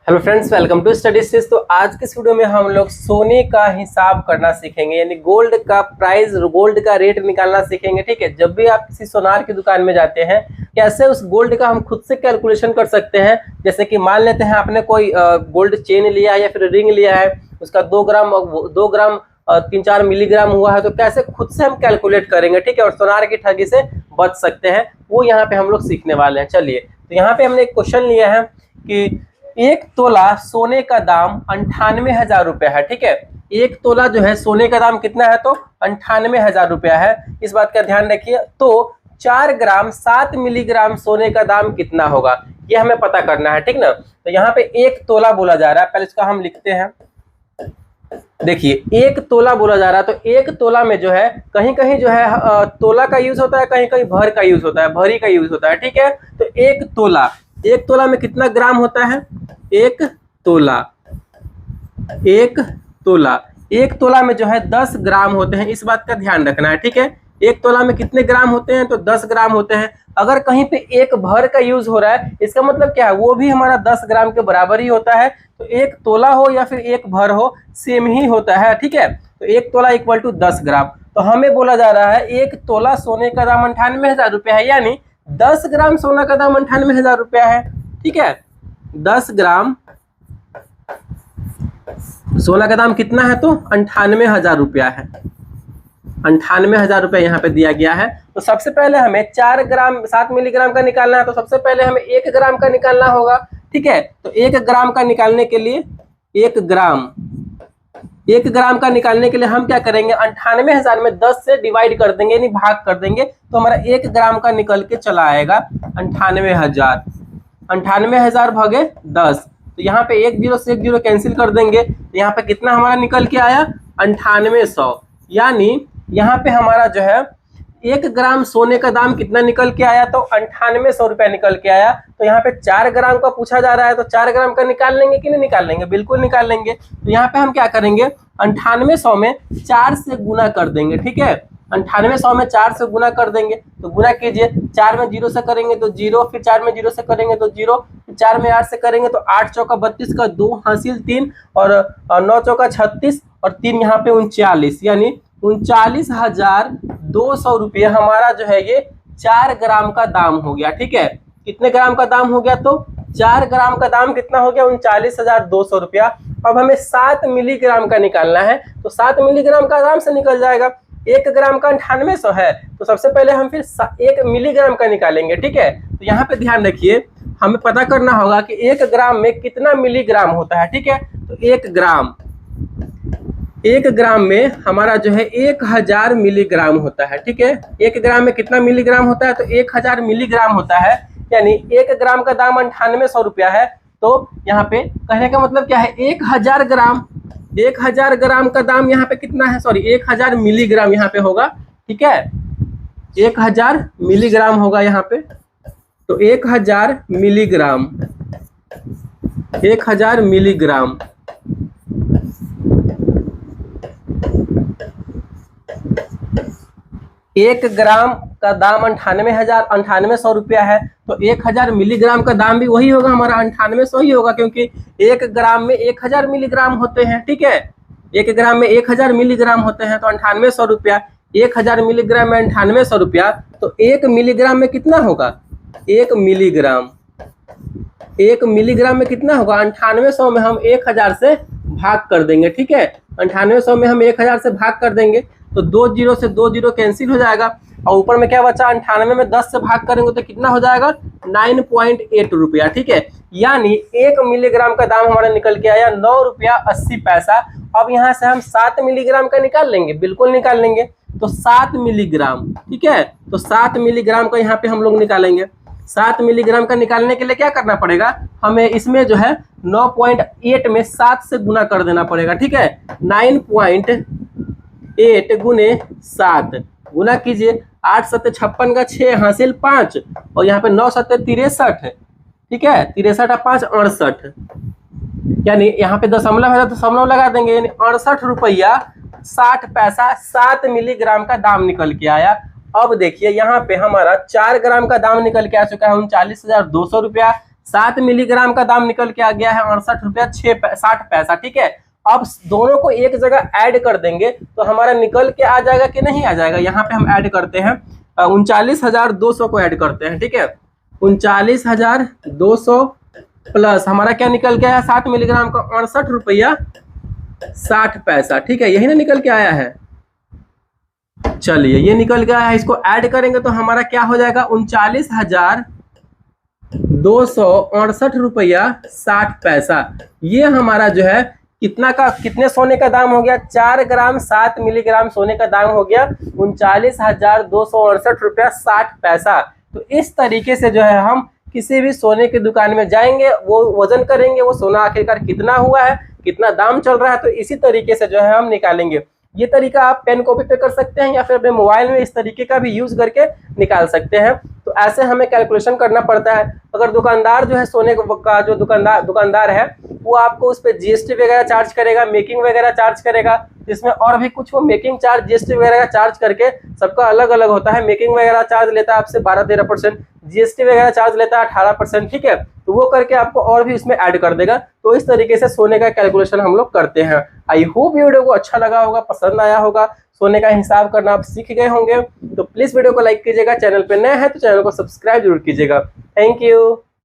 Hello friends, welcome to study series. तो आज के इस वीडियो में हम लोग सोने का हिसाब करना सीखेंगे, यानी गोल्ड का प्राइस, गोल्ड का रेट निकालना सीखेंगे। ठीक है, जब भी आप किसी सोनार की दुकान में जाते हैं, कैसे उस गोल्ड का हम खुद से कैलकुलेशन कर सकते हैं। जैसे कि मान लेते हैं आपने कोई गोल्ड चेन लिया है या फिर रिंग लिया है, उसका 2 ग्राम 3-4 मिलीग्राम हुआ है, तो कैसे खुद से हम कैलकुलेट करेंगे। ठीक है, और सोनार की ठगी से बच सकते हैं, वो यहाँ पे हम लोग सीखने वाले हैं। चलिए, तो यहाँ पे हमने एक क्वेश्चन लिया है कि 1 तोला सोने का दाम 98,000 रुपया है। ठीक है, 1 तोला जो है सोने का दाम कितना है, तो 98,000 रुपया है। इस बात का ध्यान रखिए। तो 4 ग्राम 7 मिलीग्राम सोने का दाम कितना होगा, ये हमें पता करना है। ठीक ना, तो यहाँ पे 1 तोला बोला जा रहा है, पहले इसका हम लिखते हैं। देखिए, 1 तोला बोला जा रहा है, तो 1 तोला में जो है कहीं कहीं जो है तोला का यूज होता है, कहीं कहीं भर का यूज होता है, भरी का यूज होता है। ठीक है, तो 1 तोला में कितना ग्राम होता है, 1 तोला 1 तोला में जो है 10 ग्राम होते हैं। इस बात का ध्यान रखना है। ठीक है, 1 तोला में कितने ग्राम होते हैं, तो 10 ग्राम होते हैं। अगर कहीं पे 1 भर का यूज हो रहा है, इसका मतलब क्या है, वो भी हमारा 10 ग्राम के बराबर ही होता है। तो 1 तोला हो या फिर 1 भर हो, सेम ही होता है। ठीक है, तो 1 तोला इक्वल टू 10 ग्राम। तो हमें बोला जा रहा है 1 तोला सोने का दाम 98,000 रुपया है, यानी 10 ग्राम सोना का दाम 98,000 रुपया है। ठीक है, 10 ग्राम सोना का दाम कितना है, तो 98,000 रुपया है। 98,000 रुपया यहाँ पे दिया गया है। तो सबसे पहले हमें 4 ग्राम 7 मिलीग्राम का निकालना है, तो सबसे पहले हमें 1 ग्राम का निकालना होगा। ठीक है, तो 1 ग्राम का निकालने के लिए 1 ग्राम का निकालने के लिए हम क्या करेंगे, 98,000 में 10 से डिवाइड कर देंगे, यानी भाग कर देंगे, तो हमारा 1 ग्राम का निकल के चला आएगा 98,000 भागे 10। तो यहाँ पे 1 0 से 1 0 कैंसिल कर देंगे, तो यहाँ पे कितना हमारा निकल के आया, 9800। यानी यहाँ पे हमारा जो है 1 ग्राम सोने का दाम कितना निकल के आया, तो 9800 रुपया निकल के आया। तो यहाँ पे 4 ग्राम का पूछा जा रहा है, तो 4 ग्राम का निकाल लेंगे कि नहीं निकाल लेंगे, बिल्कुल निकाल लेंगे। तो यहाँ पे हम क्या करेंगे, 9800 में 4 से गुना कर देंगे। ठीक है, 9800 में 4 से गुना कर देंगे, तो गुना कीजिए। 4 में 0 से करेंगे तो 0, फिर 4 में 0 से करेंगे तो 0, फिर 4 में 8 से करेंगे तो 8 चौका 32 का 2 हासिल 3, और 9 चौका 36, और 3 यहाँ पे 39, यानी 39,200 रुपये हमारा जो है ये 4 ग्राम का दाम हो गया। ठीक है, कितने ग्राम का दाम हो गया, तो 4 ग्राम का दाम कितना हो गया, 39,200 रुपया। अब हमें 7 मिलीग्राम का निकालना है, तो 7 मिलीग्राम का आराम से निकल जाएगा। 1 ग्राम का 9800 है, तो सबसे पहले हम फिर 1 मिलीग्राम का निकालेंगे। ठीक है, तो यहाँ पे ध्यान रखिए, हमें पता करना होगा कि 1 ग्राम में कितना मिलीग्राम होता है। ठीक है, तो 1 ग्राम में हमारा जो है 1000 मिलीग्राम होता है। ठीक है, 1 ग्राम में कितना मिलीग्राम होता है, तो 1000 मिलीग्राम होता है। यानी 1 ग्राम का दाम 9800 रुपया है। तो यहाँ पे कहने का मतलब क्या है, 1000 ग्राम का दाम यहाँ पे कितना है, सॉरी 1000 मिलीग्राम यहाँ पे होगा। ठीक है, 1000 मिलीग्राम होगा यहाँ पे। तो 1000 मिलीग्राम 1 ग्राम का दाम 9800 रुपया है, तो 1000 मिलीग्राम का दाम भी वही होगा, हमारा 9800 ही होगा, क्योंकि 1 ग्राम में 1000 मिलीग्राम होते हैं। ठीक है, 1 ग्राम में 1000 मिलीग्राम होते हैं, तो 9800 रुपया, 1000 मिलीग्राम में 9800 रुपया, तो 1 मिलीग्राम में कितना होगा, 1 मिलीग्राम में कितना होगा, 9800 में हम 1000 से भाग कर देंगे। ठीक है, 9800 में हम 1000 से भाग कर देंगे, तो 2 0 से 2 0 कैंसिल हो जाएगा, और ऊपर में क्या बचा, 98 में 10 से भाग करेंगे तो कितना हो जाएगा, 9.8 रुपया। ठीक है, यानी 1 मिलीग्राम का दाम हमारा निकल के आया 9 रुपया 80 पैसा। अब यहाँ से हम 7 मिलीग्राम का निकाल लेंगे, बिल्कुल निकाल लेंगे। तो 7 मिलीग्राम, ठीक है, तो 7 मिलीग्राम का यहाँ पे हम लोग निकालेंगे। 7 मिलीग्राम का निकालने के लिए क्या करना पड़ेगा, हमें इसमें जो है 9.8 में 7 से गुना कर देना पड़ेगा। ठीक है, 9.8 गुने 7 गुना कीजिए। 8 7 56 का 6 हासिल 5, और यहाँ पे 9 7 63। ठीक है, 63 और 5 68, यानी यहाँ पे दशमलव है तो दशमलव लगा देंगे, यानी 68 रुपया 60 पैसा 7 मिलीग्राम का दाम निकल के आया। अब देखिए यहाँ पे हमारा 4 ग्राम का दाम निकल के आ चुका है 39,200 रुपया। 7 मिलीग्राम का दाम निकल के आ गया है 68 रुपया 60 पैसा। ठीक है, अब दोनों को एक जगह ऐड कर देंगे तो हमारा निकल के आ जाएगा कि नहीं आ जाएगा। यहाँ पे हम ऐड करते हैं 39,200 को ऐड करते हैं। ठीक है, 39,200 प्लस हमारा क्या निकल के आया 7 मिलीग्राम का 68 रुपया 60 पैसा। ठीक है, यही ना निकल के आया है। चलिए ये निकल गया है, इसको ऐड करेंगे तो हमारा क्या हो जाएगा 39,268 रुपया 60 पैसा। ये हमारा जो है कितने सोने का दाम हो गया 4 ग्राम 7 मिलीग्राम सोने का दाम हो गया 39,268 रुपया 60 पैसा। तो इस तरीके से जो है हम किसी भी सोने की दुकान में जाएंगे, वो वजन करेंगे वो सोना आखिरकार कितना हुआ है, कितना दाम चल रहा है, तो इसी तरीके से जो है हम निकालेंगे। ये तरीका आप पेन कॉपी पे कर सकते हैं या फिर अपने मोबाइल में इस तरीके का भी यूज करके निकाल सकते हैं। तो ऐसे हमें कैलकुलेशन करना पड़ता है। अगर दुकानदार जो है सोने का जो दुकानदार है वो आपको उस पर जीएसटी वगैरह चार्ज करेगा, मेकिंग वगैरह चार्ज करेगा, जिसमें और भी कुछ वो मेकिंग चार्ज जीएसटी वगैरह चार्ज करके सबका अलग अलग होता है। मेकिंग वगैरह चार्ज लेता है आपसे 12-13%, जीएसटी वगैरह चार्ज लेता है 18%। ठीक है, तो वो करके आपको और भी इसमें ऐड कर देगा। तो इस तरीके से सोने का कैलकुलेशन हम लोग करते हैं। आई होप वीडियो को अच्छा लगा होगा, पसंद आया होगा, सोने का हिसाब करना आप सीख गए होंगे। तो प्लीज वीडियो को लाइक कीजिएगा, चैनल पे नए हैं तो चैनल को सब्सक्राइब जरूर कीजिएगा। Thank you.